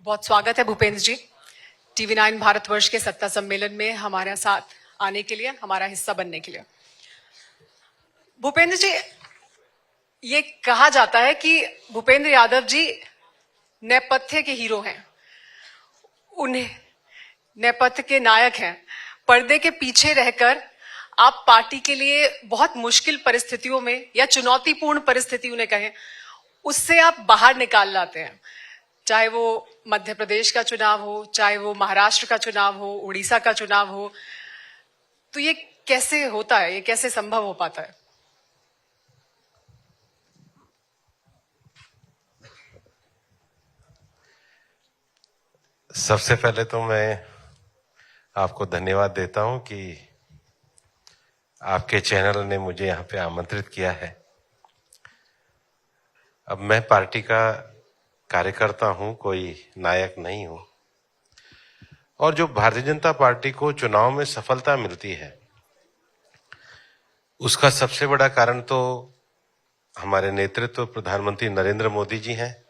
बहुत स्वागत है भूपेंद्र जी, TV9 भारतवर्ष के सत्ता सम्मेलन में हमारे साथ आने के लिए, हमारा हिस्सा बनने के लिए। भूपेंद्र जी, ये कहा जाता है कि भूपेंद्र यादव जी नेपथ्य के हीरो हैं, उन्हें नेपथ्य के नायक हैं। पर्दे के पीछे रहकर आप पार्टी के लिए बहुत मुश्किल परिस्थितियों में या चुनौतीपूर्ण परिस्थिति उन्हें कहें, उससे आप बाहर निकाल लाते हैं। चाहे वो मध्य प्रदेश का चुनाव हो, चाहे वो महाराष्ट्र का चुनाव हो, उड़ीसा का चुनाव हो, तो ये कैसे होता है, ये कैसे संभव हो पाता है? सबसे पहले तो मैं आपको धन्यवाद देता हूं कि आपके चैनल ने मुझे यहां पे आमंत्रित किया है। अब मैं पार्टी का कार्यकर्ता हूं, कोई नायक नहीं हूं। और जो भारतीय जनता पार्टी को चुनाव में सफलता मिलती है, उसका सबसे बड़ा कारण तो हमारे नेतृत्व प्रधानमंत्री नरेंद्र मोदी जी हैं।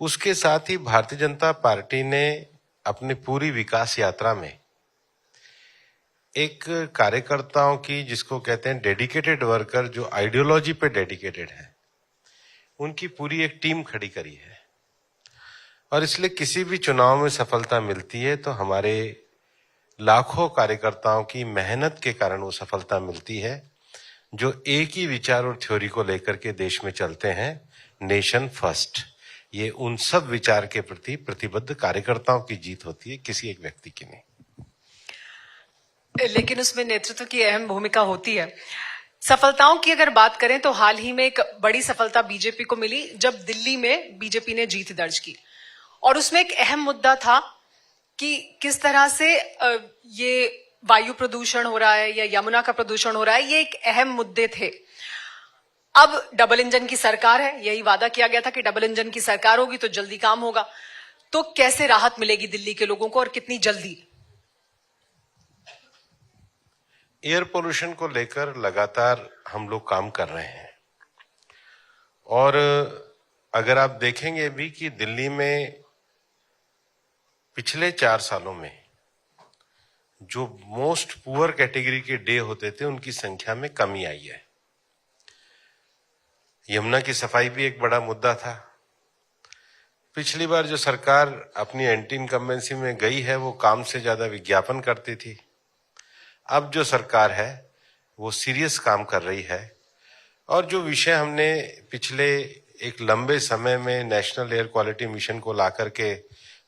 उसके साथ ही भारतीय जनता पार्टी ने अपनी पूरी विकास यात्रा में एक कार्यकर्ताओं की, जिसको कहते हैं डेडिकेटेड वर्कर, जो आइडियोलॉजी पे डेडिकेटेड है, उनकी पूरी एक टीम खड़ी करी है। और इसलिए किसी भी चुनाव में सफलता मिलती है तो हमारे लाखों कार्यकर्ताओं की मेहनत के कारण वो सफलता मिलती है, जो एक ही विचार और थ्योरी को लेकर के देश में चलते हैं, नेशन फर्स्ट। ये उन सब विचार के प्रति प्रतिबद्ध कार्यकर्ताओं की जीत होती है, किसी एक व्यक्ति की नहीं। लेकिन उसमें नेतृत्व की अहम भूमिका होती है। सफलताओं की अगर बात करें तो हाल ही में एक बड़ी सफलता बीजेपी को मिली जब दिल्ली में बीजेपी ने जीत दर्ज की, और उसमें एक अहम मुद्दा था कि किस तरह से ये वायु प्रदूषण हो रहा है या यमुना का प्रदूषण हो रहा है, ये एक अहम मुद्दे थे। अब डबल इंजन की सरकार है, यही वादा किया गया था कि डबल इंजन की सरकार होगी तो जल्दी काम होगा। तो कैसे राहत मिलेगी दिल्ली के लोगों को और कितनी जल्दी? एयर पोल्यूशन को लेकर लगातार हम लोग काम कर रहे हैं। और अगर आप देखेंगे भी कि दिल्ली में पिछले 4 सालों में जो मोस्ट पुअर कैटेगरी के डे होते थे, उनकी संख्या में कमी आई है। यमुना की सफाई भी एक बड़ा मुद्दा था। पिछली बार जो सरकार अपनी एंटी इनकम्बेंसी में गई है, वो काम से ज्यादा विज्ञापन करती थी। अब जो सरकार है वो सीरियस काम कर रही है। और जो विषय हमने पिछले एक लंबे समय में नेशनल एयर क्वालिटी मिशन को ला करके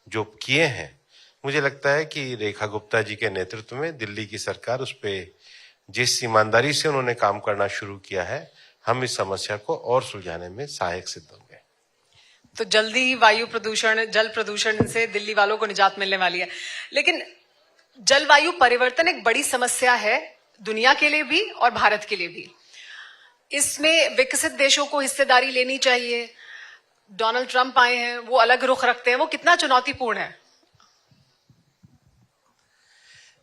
जो किए हैं, मुझे लगता है कि रेखा गुप्ता जी के नेतृत्व में दिल्ली की सरकार उस पे जिस ईमानदारी से उन्होंने काम करना शुरू किया है, हम इस समस्या को और सुलझाने में सहायक सिद्ध होंगे। तो जल्दी ही वायु प्रदूषण, जल प्रदूषण से दिल्ली वालों को निजात मिलने वाली है। लेकिन जलवायु परिवर्तन एक बड़ी समस्या है दुनिया के लिए भी और भारत के लिए भी। इसमें विकसित देशों को हिस्सेदारी लेनी चाहिए। डोनाल्ड ट्रंप आए हैं, वो अलग रुख रखते हैं, वो कितना चुनौतीपूर्ण है?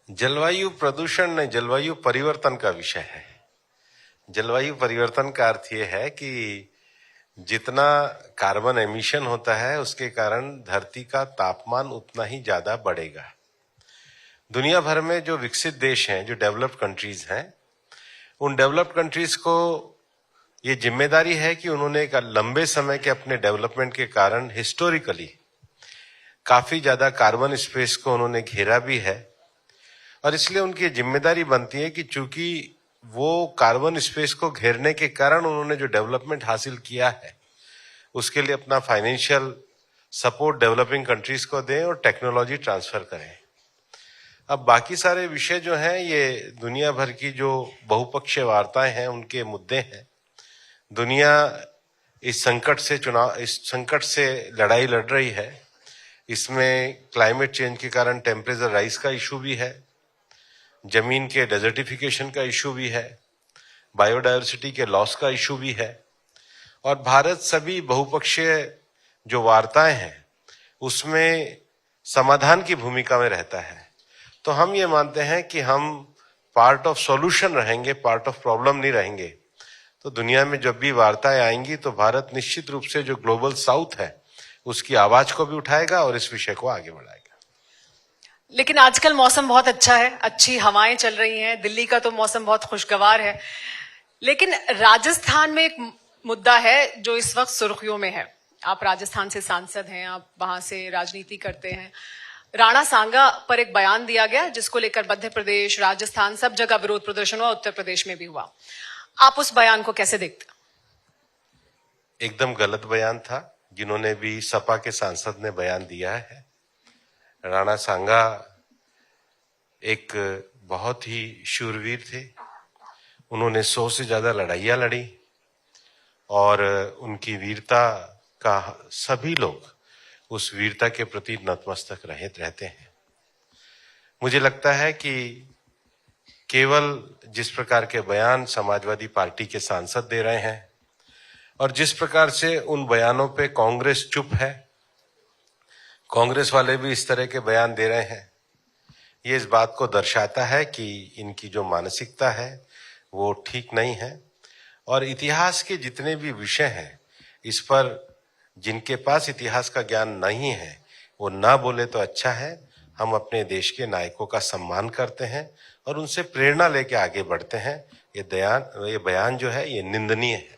जलवायु प्रदूषण नहीं, जलवायु परिवर्तन का विषय है। जलवायु परिवर्तन का अर्थ यह है कि जितना कार्बन एमिशन होता है, उसके कारण धरती का तापमान उतना ही ज्यादा बढ़ेगा। दुनिया भर में जो विकसित देश हैं, जो डेवलप्ड कंट्रीज हैं, उन डेवलप्ड कंट्रीज को ये जिम्मेदारी है कि उन्होंने एक लंबे समय के अपने डेवलपमेंट के कारण हिस्टोरिकली काफी ज्यादा कार्बन स्पेस को उन्होंने घेरा भी है। और इसलिए उनकी जिम्मेदारी बनती है कि चूंकि वो कार्बन स्पेस को घेरने के कारण उन्होंने जो डेवलपमेंट हासिल किया है, उसके लिए अपना फाइनेंशियल सपोर्ट डेवलपिंग कंट्रीज को दें और टेक्नोलॉजी ट्रांसफर करें। अब बाकी सारे विषय जो हैं, ये दुनिया भर की जो बहुपक्षीय वार्ताएं हैं, उनके मुद्दे हैं। दुनिया इस संकट से लड़ाई लड़ रही है। इसमें क्लाइमेट चेंज के कारण टेम्परेचर राइज का इशू भी है, जमीन के डेजर्टिफिकेशन का इशू भी है, बायोडायवर्सिटी के लॉस का इशू भी है। और भारत सभी बहुपक्षीय जो वार्ताएं हैं, उसमें समाधान की भूमिका में रहता है। तो हम ये मानते हैं कि हम पार्ट ऑफ सॉल्यूशन रहेंगे, पार्ट ऑफ प्रॉब्लम नहीं रहेंगे। तो दुनिया में जब भी वार्ताएं आएंगी तो भारत निश्चित रूप से जो ग्लोबल साउथ है, उसकी आवाज को भी उठाएगा और इस विषय को आगे बढ़ाएगा। लेकिन आजकल मौसम बहुत अच्छा है, अच्छी हवाएं चल रही हैं, दिल्ली का तो मौसम बहुत खुशगवार है, लेकिन राजस्थान में एक मुद्दा है जो इस वक्त सुर्खियों में है। आप राजस्थान से सांसद हैं, आप वहां से राजनीति करते हैं। राणा सांगा पर एक बयान दिया गया जिसको लेकर मध्य प्रदेश, राजस्थान सब जगह विरोध प्रदर्शन हुआ, उत्तर प्रदेश में भी हुआ। आप उस बयान को कैसे देखते? एकदम गलत बयान था, जिन्होंने भी सपा के सांसद ने बयान दिया है। राणा सांगा एक बहुत ही शूरवीर थे, उन्होंने 100 से ज्यादा लड़ाइयां लड़ी और उनकी वीरता का सभी लोग उस वीरता के प्रति नतमस्तक रहते हैं। मुझे लगता है कि केवल जिस प्रकार के बयान समाजवादी पार्टी के सांसद दे रहे हैं और जिस प्रकार से उन बयानों पे कांग्रेस चुप है, कांग्रेस वाले भी इस तरह के बयान दे रहे हैं, ये इस बात को दर्शाता है कि इनकी जो मानसिकता है वो ठीक नहीं है। और इतिहास के जितने भी विषय हैं, इस पर जिनके पास इतिहास का ज्ञान नहीं है वो ना बोले तो अच्छा है। हम अपने देश के नायकों का सम्मान करते हैं और उनसे प्रेरणा लेके आगे बढ़ते हैं। ये बयान जो है ये निंदनीय है।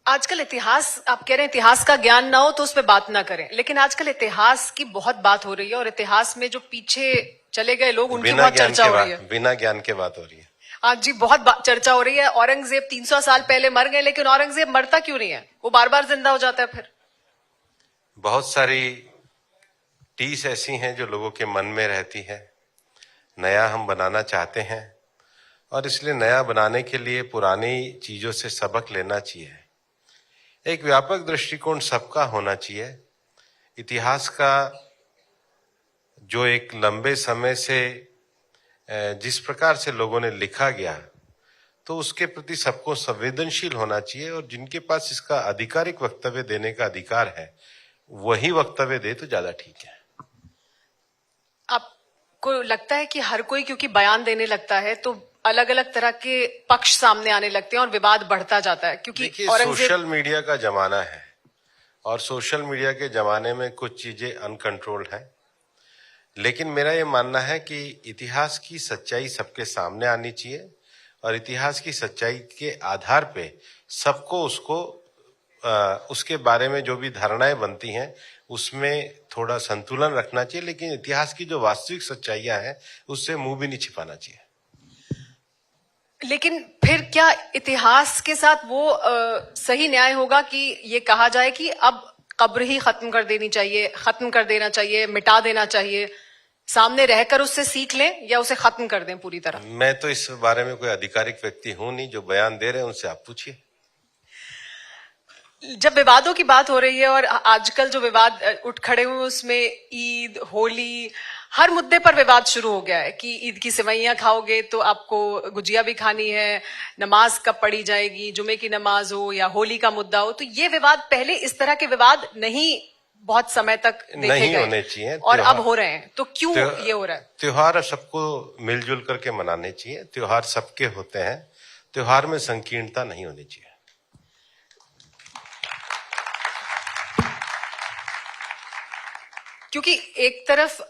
आजकल इतिहास, आप कह रहे हैं इतिहास का ज्ञान ना हो तो उस पर बात ना करें, लेकिन आजकल इतिहास की बहुत बात हो रही है और इतिहास में जो पीछे चले गए लोग उनकी बहुत चर्चा हो रही है। बिना ज्ञान के बात हो रही है। आज जी बहुत चर्चा हो रही है। औरंगजेब 300 साल पहले मर गए, लेकिन औरंगजेब मरता क्यों नहीं है? वो बार बार जिंदा हो जाता है। फिर बहुत सारी टीस ऐसी हैं जो लोगों के मन में रहती है। नया हम बनाना चाहते हैं और इसलिए नया बनाने के लिए पुरानी चीजों से सबक लेना चाहिए। एक व्यापक दृष्टिकोण सबका होना चाहिए। इतिहास का जो एक लंबे समय से जिस प्रकार से लोगों ने लिखा गया, तो उसके प्रति सबको संवेदनशील होना चाहिए और जिनके पास इसका आधिकारिक वक्तव्य देने का अधिकार है वही वक्तव्य दे तो ज्यादा ठीक है। आपको लगता है कि हर कोई क्योंकि बयान देने लगता है तो अलग अलग तरह के पक्ष सामने आने लगते हैं और विवाद बढ़ता जाता है? क्योंकि सोशल मीडिया का जमाना है और सोशल मीडिया के जमाने में कुछ चीजें अनकंट्रोल्ड है, लेकिन मेरा ये मानना है कि इतिहास की सच्चाई सबके सामने आनी चाहिए और इतिहास की सच्चाई के आधार पे सबको उसके बारे में जो भी धारणाएं बनती हैं उसमें थोड़ा संतुलन रखना चाहिए, लेकिन इतिहास की जो वास्तविक सच्चाइयां हैं उससे मुंह भी नहीं छिपाना चाहिए। लेकिन फिर क्या इतिहास के साथ वो सही न्याय होगा कि ये कहा जाए कि अब कब्र ही खत्म कर देना चाहिए, मिटा देना चाहिए, सामने रहकर उससे सीख लें, या उसे खत्म कर दें पूरी तरह? मैं तो इस बारे में कोई आधिकारिक व्यक्ति हूं नहीं, जो बयान दे रहे हैं उनसे आप पूछिए। जब विवादों की बात हो रही है और आजकल जो विवाद उठ खड़े हुए उसमें ईद, होली, हर मुद्दे पर विवाद शुरू हो गया है कि ईद की सेवैयां खाओगे तो आपको गुजिया भी खानी है, नमाज कब पढ़ी जाएगी, जुमे की नमाज हो या होली का मुद्दा हो। तो ये विवाद, पहले इस तरह के विवाद नहीं बहुत समय तक देखे नहीं गए होने चाहिए और अब हो रहे हैं, तो क्यों ये हो रहा है? त्योहार सबको मिलजुल करके मनाने चाहिए, त्योहार सबके होते हैं, त्योहार में संकीर्णता नहीं होनी चाहिए। क्योंकि एक तरफ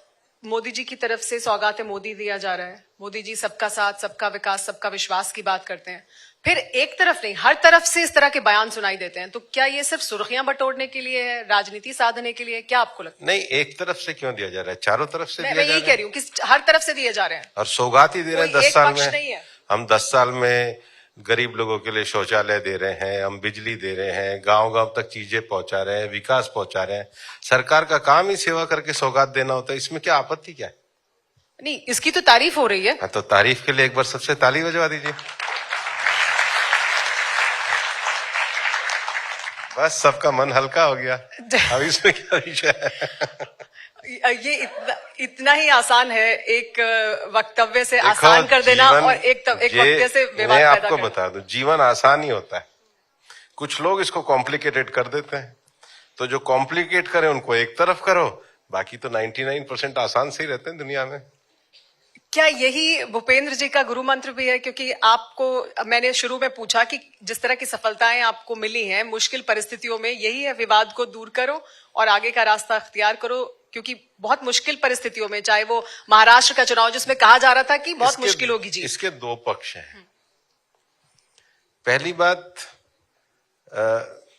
मोदी जी की तरफ से सौगात मोदी दिया जा रहा है, मोदी जी सबका साथ, सबका विकास, सबका विश्वास की बात करते हैं, फिर एक तरफ नहीं हर तरफ से इस तरह के बयान सुनाई देते हैं। तो क्या ये सिर्फ सुर्खियां बटोरने के लिए है, राजनीति साधने के लिए है? क्या आपको लगता है? नहीं, एक तरफ से क्यों दिया जा रहा है, चारों तरफ से दिया मैं यही कह रही हूँ कि हर तरफ से दिए जा रहे हैं और सौगात ही दे रहे हैं। 10 साल में नहीं है। हम 10 साल में गरीब लोगों के लिए शौचालय दे रहे हैं, हम बिजली दे रहे हैं, गांव गांव तक चीजें पहुंचा रहे हैं, विकास पहुंचा रहे हैं। सरकार का काम ही सेवा करके सौगात देना होता है, इसमें क्या आपत्ति क्या है? नहीं, इसकी तो तारीफ हो रही है। हाँ, तो तारीफ के लिए एक बार सबसे ताली बजवा दीजिए। बस सबका मन हल्का हो गया। अब इसमें क्या विषय है? ये इतना ही आसान है एक वक्तव्य से आसान कर देना और एक वक्तव्य से विवाद मैं पैदा आपको करना। बता दूं, जीवन आसान ही होता है, कुछ लोग इसको कॉम्प्लिकेटेड कर देते हैं। तो जो कॉम्प्लिकेट करे उनको एक तरफ करो, बाकी तो 99% आसान से ही रहते हैं दुनिया में। क्या यही भूपेंद्र जी का गुरु मंत्र भी है? क्योंकि आपको मैंने शुरू में पूछा कि जिस तरह की सफलताएं आपको मिली हैं मुश्किल परिस्थितियों में, यही है विवाद को दूर करो और आगे का रास्ता अख्तियार करो, क्योंकि बहुत मुश्किल परिस्थितियों में, चाहे वो महाराष्ट्र का चुनाव जिसमें कहा जा रहा था कि बहुत मुश्किल होगी जी। इसके दो पक्ष हैं। पहली बात,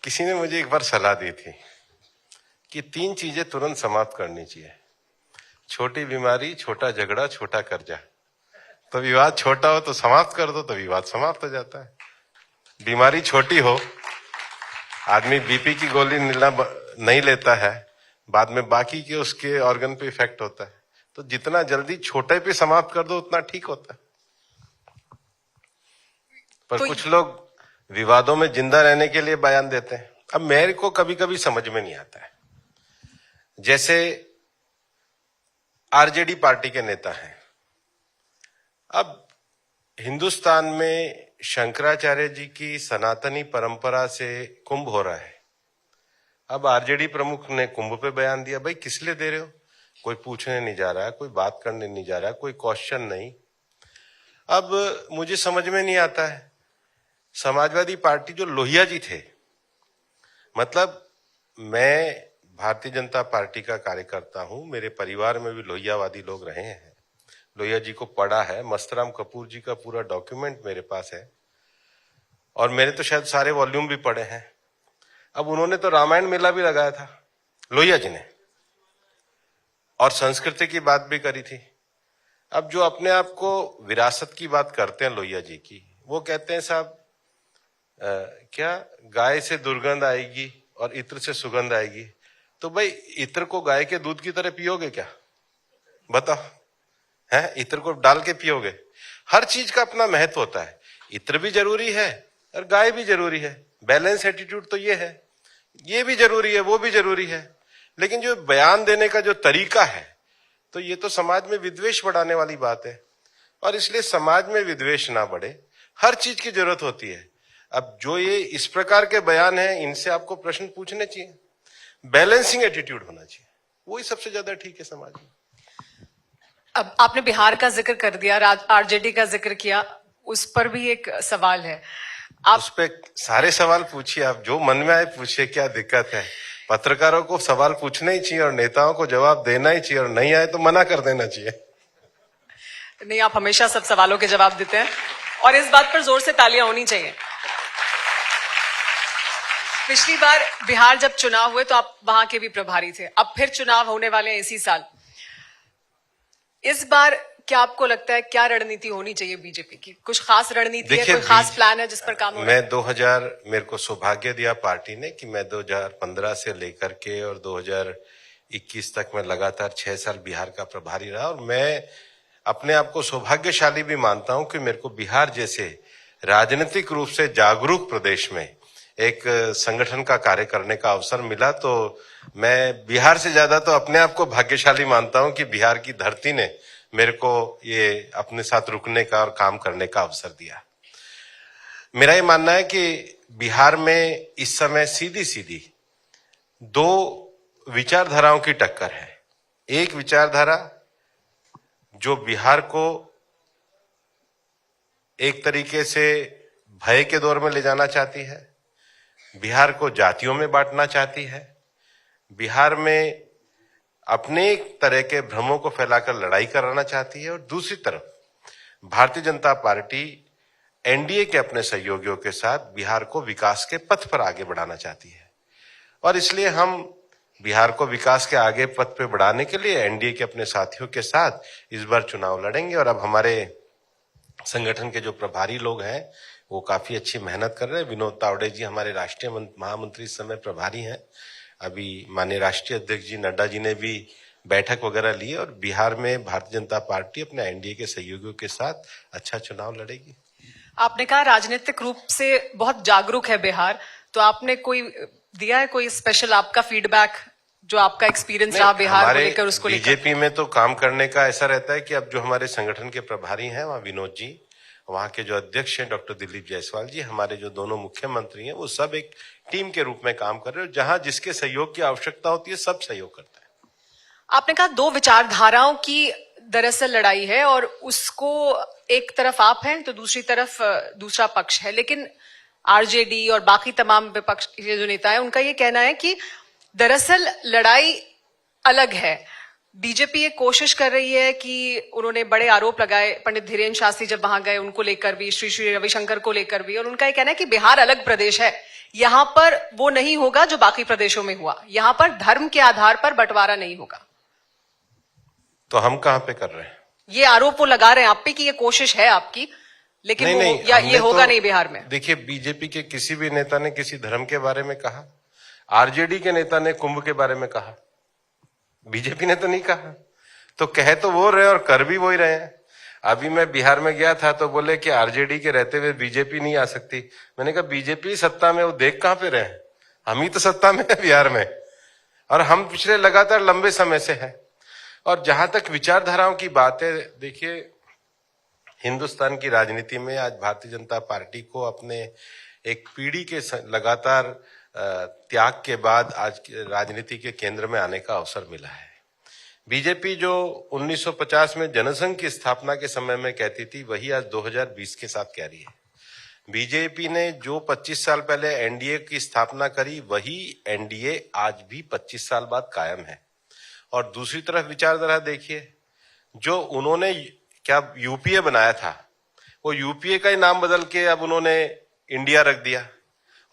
किसी ने मुझे एक बार सलाह दी थी कि 3 चीजें तुरंत समाप्त करनी चाहिए: छोटी बीमारी, छोटा झगड़ा, छोटा कर्जा। तो विवाद छोटा हो तो समाप्त कर दो, तो विवाद समाप्त हो जाता है। बीमारी छोटी हो, आदमी बीपी की गोली नहीं लेता है, बाद में बाकी के उसके ऑर्गन पे इफेक्ट होता है। तो जितना जल्दी छोटे पे समाप्त कर दो उतना ठीक होता है। पर तो कुछ लोग विवादों में जिंदा रहने के लिए बयान देते हैं। अब मेरे को कभी कभी समझ में नहीं आता है, जैसे आरजेडी पार्टी के नेता हैं। अब हिंदुस्तान में शंकराचार्य जी की सनातनी परंपरा से कुंभ हो रहा है। अब आरजेडी प्रमुख ने कुंभ पे बयान दिया। भाई किस लिए दे रहे हो? कोई पूछने नहीं जा रहा है, कोई बात करने नहीं जा रहा है, कोई क्वेश्चन नहीं। अब मुझे समझ में नहीं आता है, समाजवादी पार्टी जो लोहिया जी थे, मतलब मैं भारतीय जनता पार्टी का कार्यकर्ता हूं, मेरे परिवार में भी लोहियावादी लोग रहे हैं, लोहिया जी को पढ़ा है, मस्तराम कपूर जी का पूरा डॉक्यूमेंट मेरे पास है और मैंने तो शायद सारे वॉल्यूम भी पढ़े हैं। अब उन्होंने तो रामायण मेला भी लगाया था लोहिया जी ने, और संस्कृति की बात भी करी थी। अब जो अपने आप को विरासत की बात करते हैं लोहिया जी की, वो कहते हैं साहब क्या गाय से दुर्गंध आएगी और इत्र से सुगंध आएगी। तो भाई इत्र को गाय के दूध की तरह पियोगे क्या? बताओ, है इत्र को डाल के पियोगे? हर चीज का अपना महत्व होता है। इत्र भी जरूरी है और गाय भी जरूरी है। बैलेंस एटीट्यूड तो ये है, ये भी जरूरी है, वो भी जरूरी है। लेकिन जो बयान देने का जो तरीका है, तो ये तो समाज में विद्वेष बढ़ाने वाली बात है। और इसलिए समाज में विद्वेष ना बढ़े, हर चीज की जरूरत होती है। अब जो ये इस प्रकार के बयान हैं, इनसे आपको प्रश्न पूछने चाहिए, बैलेंसिंग एटीट्यूड होना चाहिए, वही सबसे ज्यादा ठीक है समाज में। अब आपने बिहार का जिक्र कर दिया, आरजेडी का जिक्र किया, उस पर भी एक सवाल है। आप उस पे सारे सवाल पूछिए, आप जो मन में आए पूछिए, क्या दिक्कत है? पत्रकारों को सवाल पूछना ही चाहिए और नेताओं को जवाब देना ही चाहिए, और नहीं आए तो मना कर देना चाहिए। नहीं, आप हमेशा सब सवालों के जवाब देते हैं और इस बात पर जोर से तालियां होनी चाहिए। पिछली बार बिहार जब चुनाव हुए तो आप वहां के भी प्रभारी थे, अब फिर चुनाव होने वाले हैं इसी साल। इस बार क्या आपको लगता है, क्या रणनीति होनी चाहिए बीजेपी की? कुछ खास रणनीति है, कोई खास प्लान है जिस पर काम हो रहा है? मैं 2000 मेरे को सौभाग्य दिया पार्टी ने कि मैं 2015 से लेकर के और 2021 तक मैं लगातार 6 साल बिहार का प्रभारी रहा। और मैं अपने आप को सौभाग्यशाली भी मानता हूं कि मेरे को बिहार जैसे राजनीतिक रूप से जागरूक प्रदेश में एक संगठन का कार्य करने का अवसर मिला। तो मैं बिहार से ज्यादा तो अपने आप को भाग्यशाली मानता हूं कि बिहार की धरती ने मेरे को ये अपने साथ रुकने का और काम करने का अवसर दिया। मेरा ये मानना है कि बिहार में इस समय सीधी सीधी 2 विचारधाराओं की टक्कर है। एक विचारधारा जो बिहार को एक तरीके से भय के दौर में ले जाना चाहती है, बिहार को जातियों में बांटना चाहती है, बिहार में अपने एक तरह के भ्रमों को फैलाकर लड़ाई कराना चाहती है। और दूसरी तरफ भारतीय जनता पार्टी एनडीए के अपने सहयोगियों के साथ बिहार को विकास के पथ पर आगे बढ़ाना चाहती है। और इसलिए हम बिहार को विकास के आगे पथ पे बढ़ाने के लिए एनडीए के अपने साथियों के साथ इस बार चुनाव लड़ेंगे। और अब हमारे संगठन के जो प्रभारी लोग हैं वो काफी अच्छी मेहनत कर रहे हैं। विनोद तावड़े जी हमारे राष्ट्रीय महामंत्री इस समय प्रभारी हैं। अभी माननीय राष्ट्रीय अध्यक्ष जी नड्डा जी ने भी बैठक वगैरह ली और बिहार में भारतीय जनता पार्टी अपने एनडीए के सहयोगियों के साथ अच्छा चुनाव लड़ेगी। आपने कहा राजनीतिक रूप से बहुत जागरूक है बिहार, तो आपने कोई दिया है कोई स्पेशल आपका फीडबैक, जो आपका एक्सपीरियंस रहा बिहार को लेकर, उसको लेकर? बीजेपी में तो काम करने का ऐसा रहता है कि अब जो हमारे संगठन के प्रभारी हैं वहाँ विनोद जी, वहाँ के जो अध्यक्ष हैं डॉक्टर दिलीप जायसवाल जी, हमारे जो दोनों मुख्यमंत्री हैं, वो सब एक टीम के रूप में काम कर रहे हैं। जहां जिसके सहयोग की आवश्यकता होती है सब सहयोग करता है। आपने कहा 2 विचारधाराओं की दरअसल लड़ाई है और उसको एक तरफ आप हैं तो दूसरी तरफ दूसरा पक्ष है, लेकिन आरजेडी और बाकी तमाम विपक्ष के जो नेता हैं उनका ये कहना है कि दरअसल लड़ाई अलग है। बीजेपी ये कोशिश कर रही है कि उन्होंने बड़े आरोप लगाए पंडित धीरेन्द्र शास्त्री जब वहां गए उनको लेकर भी, श्री श्री रविशंकर को लेकर भी, और उनका ये कहना है कि बिहार अलग प्रदेश है, यहां पर वो नहीं होगा जो बाकी प्रदेशों में हुआ, यहां पर धर्म के आधार पर बंटवारा नहीं होगा। तो हम कहां पे कर रहे हैं? ये आरोप वो लगा रहे हैं आप पे कि ये कोशिश है आपकी, लेकिन नहीं, या ये होगा तो, नहीं बिहार में। देखिए, बीजेपी के किसी भी नेता ने किसी धर्म के बारे में कहा, आरजेडी के नेता ने कुंभ के बारे में कहा, बीजेपी ने तो नहीं कहा। तो कह तो वो रहे और कर भी वही रहे हैं। अभी मैं बिहार में गया था तो बोले कि आरजेडी के रहते हुए बीजेपी नहीं आ सकती। मैंने कहा बीजेपी सत्ता में, वो देख कहां पे रहे हैं, हम ही तो सत्ता में है बिहार में, और हम पिछले लगातार लंबे समय से है। और जहां तक विचारधाराओं की बात है, देखिए, हिंदुस्तान की राजनीति में आज भारतीय जनता पार्टी को अपने एक पीढ़ी के लगातार त्याग के बाद आज राजनीति के केंद्र में आने का अवसर मिला है। बीजेपी जो 1950 में जनसंघ की स्थापना के समय में कहती थी, वही आज 2020 के साथ कह रही है। बीजेपी ने जो 25 साल पहले एनडीए की स्थापना करी, वही एनडीए आज भी 25 साल बाद कायम है। और दूसरी तरफ विचारधारा देखिए, जो उन्होंने क्या यूपीए बनाया था, वो यूपीए का ही नाम बदल के अब उन्होंने इंडिया रख दिया,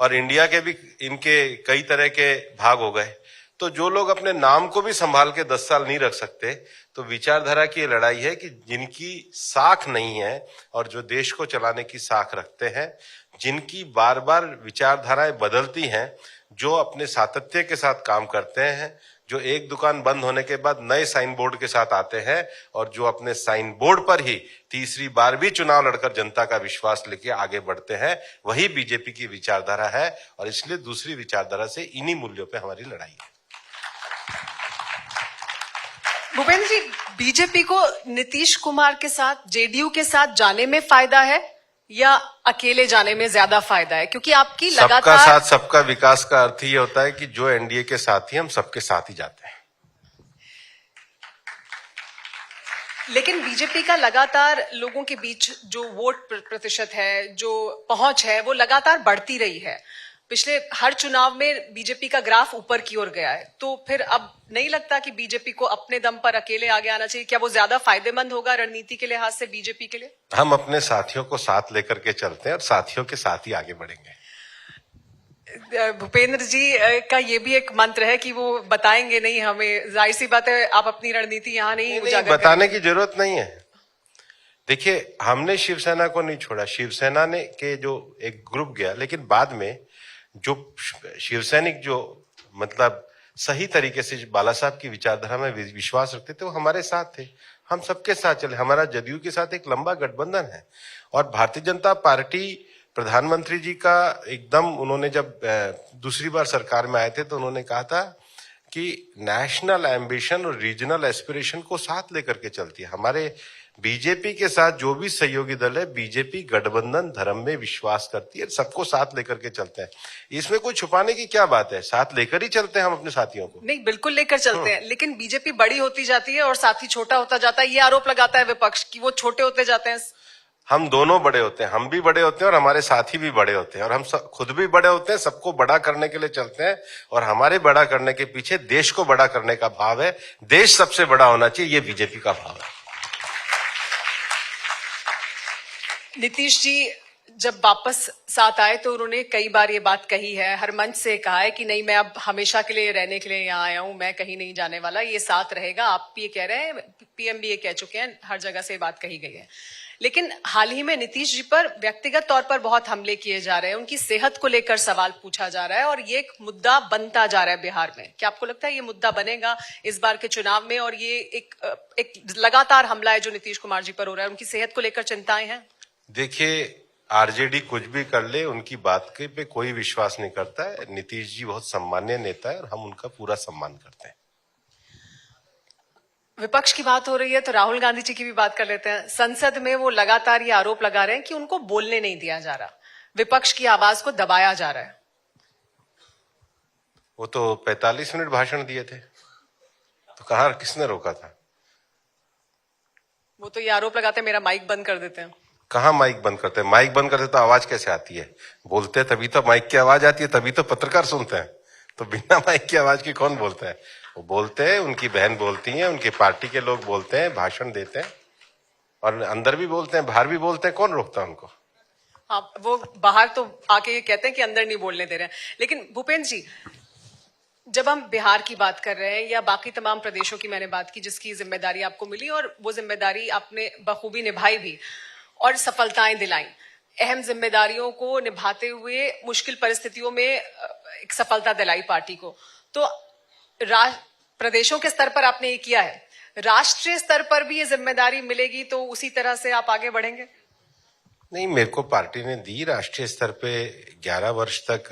और इंडिया के भी इनके कई तरह के भाग हो गए। तो जो लोग अपने नाम को भी संभाल के 10 साल नहीं रख सकते, तो विचारधारा की ये लड़ाई है कि जिनकी साख नहीं है और जो देश को चलाने की साख रखते हैं, जिनकी बार बार विचारधाराएं बदलती हैं, जो अपने सातत्य के साथ काम करते हैं, जो एक दुकान बंद होने के बाद नए साइन बोर्ड के साथ आते हैं, और जो अपने साइन बोर्ड पर ही तीसरी बार भी चुनाव लड़कर जनता का विश्वास लेके आगे बढ़ते हैं, वही बीजेपी की विचारधारा है। और इसलिए दूसरी विचारधारा से इन्हीं मूल्यों पे हमारी लड़ाई है। भूपेंद्र जी, बीजेपी को नीतीश कुमार के साथ, जेडीयू के साथ जाने में फायदा है या अकेले जाने में ज्यादा फायदा है? क्योंकि आपकी लगातार सबका साथ सबका विकास का अर्थ ये होता है कि जो एनडीए के साथ ही हम सबके साथ ही जाते हैं। लेकिन बीजेपी का लगातार लोगों के बीच जो वोट प्रतिशत है, जो पहुंच है, वो लगातार बढ़ती रही है। पिछले हर चुनाव में बीजेपी का ग्राफ ऊपर की ओर गया है। तो फिर अब नहीं लगता कि बीजेपी को अपने दम पर अकेले आगे आना चाहिए? क्या वो ज्यादा फायदेमंद होगा रणनीति के लिहाज से बीजेपी के लिए? हम अपने साथियों को साथ लेकर के चलते हैं और साथियों के साथ ही आगे बढ़ेंगे। भूपेंद्र जी का ये भी एक मंत्र है कि वो बताएंगे नहीं हमें। जाहिर सी बात है, आप अपनी रणनीति यहाँ नहीं उजागर बताने की जरूरत नहीं है। देखिए, हमने शिवसेना को नहीं छोड़ा। शिवसेना ने के जो एक ग्रुप गया, लेकिन बाद में जो शिवसैनिक जो मतलब सही तरीके से बाला साहब की विचारधारा में विश्वास रखते थे, वो हमारे साथ थे। हम सबके साथ चले। हमारा जदयू के साथ एक लंबा गठबंधन है। और भारतीय जनता पार्टी, प्रधानमंत्री जी का एकदम, उन्होंने जब दूसरी बार सरकार में आए थे तो उन्होंने कहा था कि नेशनल एम्बिशन और रीजनल एस्पिरेशन को साथ लेकर के चलती है। हमारे बीजेपी के साथ जो भी सहयोगी दल है, बीजेपी गठबंधन धर्म में विश्वास करती है, सबको साथ लेकर के चलते हैं। इसमें कोई छुपाने की क्या बात है? साथ लेकर ही चलते हैं हम अपने साथियों को। नहीं, बिल्कुल लेकर चलते हैं, लेकिन बीजेपी बड़ी होती जाती है और साथी छोटा होता जाता है। ये आरोप लगाता है विपक्ष कि वो छोटे होते जाते हैं। हम दोनों बड़े होते हैं, हम भी बड़े होते हैं और हमारे साथी भी बड़े होते हैं, और हम खुद भी बड़े होते हैं। सबको बड़ा करने के लिए चलते हैं, और हमारे बड़ा करने के पीछे देश को बड़ा करने का भाव है। देश सबसे बड़ा होना चाहिए, ये बीजेपी का भाव है। नीतीश जी जब वापस साथ आए तो उन्होंने कई बार ये बात कही है, हर मंच से कहा है कि नहीं, मैं अब हमेशा के लिए रहने के लिए यहाँ आया हूं, मैं कहीं नहीं जाने वाला, ये साथ रहेगा। आप भी ये कह रहे हैं, पीएम भी ये कह चुके हैं, हर जगह से बात कही गई है। लेकिन हाल ही में नीतीश जी पर व्यक्तिगत तौर पर बहुत हमले किए जा रहे हैं, उनकी सेहत को लेकर सवाल पूछा जा रहा है, और ये एक मुद्दा बनता जा रहा है बिहार में। क्या आपको लगता है ये मुद्दा बनेगा इस बार के चुनाव में? और ये एक लगातार हमला है जो नीतीश कुमार जी पर हो रहा है, उनकी सेहत को लेकर चिंताएं हैं? देखिए, आरजेडी कुछ भी कर ले, उनकी बात के पे कोई विश्वास नहीं करता है। नीतीश जी बहुत सम्मानीय नेता है और हम उनका पूरा सम्मान करते हैं। विपक्ष की बात हो रही है तो राहुल गांधी जी की भी बात कर लेते हैं। संसद में वो लगातार ये आरोप लगा रहे हैं कि उनको बोलने नहीं दिया जा रहा, विपक्ष की आवाज को दबाया जा रहा है। वो तो 45 मिनट भाषण दिए थे, तो कहाँ किसने रोका था? वो तो ये आरोप लगाते हैं मेरा माइक बंद कर देते हैं। कहाँ माइक बंद करते हैं? माइक बंद करते तो आवाज कैसे आती है? बोलते हैं तभी तो माइक की आवाज आती है, तभी तो पत्रकार सुनते हैं। तो बिना माइक की आवाज की कौन बोलता है? वो बोलते हैं, उनकी बहन बोलती है, उनकी पार्टी के लोग बोलते हैं, भाषण देते हैं, और अंदर भी बोलते हैं, बाहर भी बोलते हैं। कौन रोकता है उनको? हाँ, वो बाहर तो आके ये कहते हैं कि अंदर नहीं बोलने दे रहे हैं। लेकिन भूपेंद्र जी, जब हम बिहार की बात कर रहे हैं या बाकी तमाम प्रदेशों की मैंने बात की जिसकी जिम्मेदारी आपको मिली और वो जिम्मेदारी आपने बखूबी निभाई भी और सफलताएं दिलाई, अहम जिम्मेदारियों को निभाते हुए मुश्किल परिस्थितियों में एक सफलता दिलाई पार्टी को, तो प्रदेशों के स्तर पर आपने ये किया है, राष्ट्रीय स्तर पर भी ये जिम्मेदारी मिलेगी तो उसी तरह से आप आगे बढ़ेंगे? नहीं, मेरे को पार्टी ने दी, राष्ट्रीय स्तर पे 11 वर्ष तक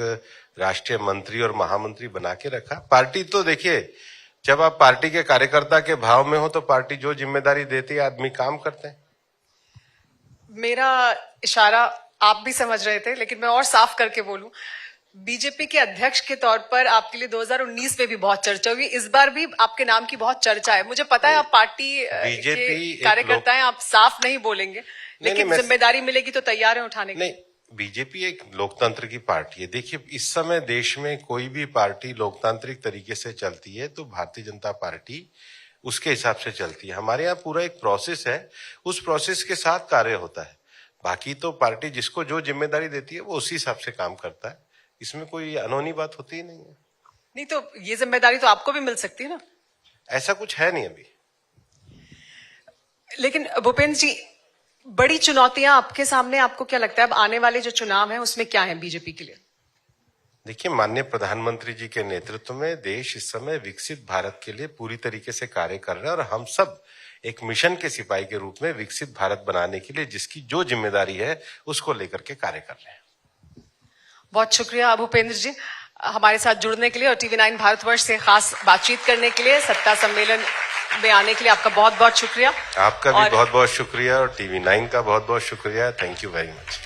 राष्ट्रीय मंत्री और महामंत्री बना के रखा। पार्टी तो देखिए, जब आप पार्टी के कार्यकर्ता के भाव में हो तो पार्टी जो जिम्मेदारी देती है आदमी काम करते हैं। मेरा इशारा आप भी समझ रहे थे, लेकिन मैं और साफ करके बोलूं, बीजेपी के अध्यक्ष के तौर पर आपके लिए 2019 में भी बहुत चर्चा हुई, इस बार भी आपके नाम की बहुत चर्चा है। मुझे पता है आप पार्टी के कार्यकर्ता हैं, आप साफ नहीं बोलेंगे, लेकिन जिम्मेदारी मिलेगी तो तैयार है उठाने की। नहीं, बीजेपी एक लोकतंत्र की पार्टी है। देखिए, इस समय देश में कोई भी पार्टी लोकतांत्रिक तरीके से चलती है तो भारतीय जनता पार्टी उसके हिसाब से चलती है। हमारे यहाँ पूरा एक प्रोसेस है, उस प्रोसेस के साथ कार्य होता है। बाकी तो पार्टी जिसको जो जिम्मेदारी देती है वो उसी हिसाब से काम करता है, इसमें कोई अनहोनी बात होती ही नहीं है। नहीं तो ये जिम्मेदारी तो आपको भी मिल सकती है ना? ऐसा कुछ है नहीं अभी। लेकिन भूपेंद्र जी, बड़ी चुनौतियां आपके सामने, आपको क्या लगता है अब आने वाले जो चुनाव हैं उसमें क्या है बीजेपी के लिए? देखिए, माननीय प्रधानमंत्री जी के नेतृत्व में देश इस समय विकसित भारत के लिए पूरी तरीके से कार्य कर रहे हैं, और हम सब एक मिशन के सिपाही के रूप में विकसित भारत बनाने के लिए जिसकी जो जिम्मेदारी है उसको लेकर के कार्य कर रहे हैं। बहुत शुक्रिया भूपेंद्र जी हमारे साथ जुड़ने के लिए और TV9 भारतवर्ष से खास बातचीत करने के लिए, सत्ता सम्मेलन में आने के लिए आपका बहुत बहुत शुक्रिया। आपका भी बहुत बहुत शुक्रिया और TV9 का बहुत बहुत शुक्रिया। Thank you very much.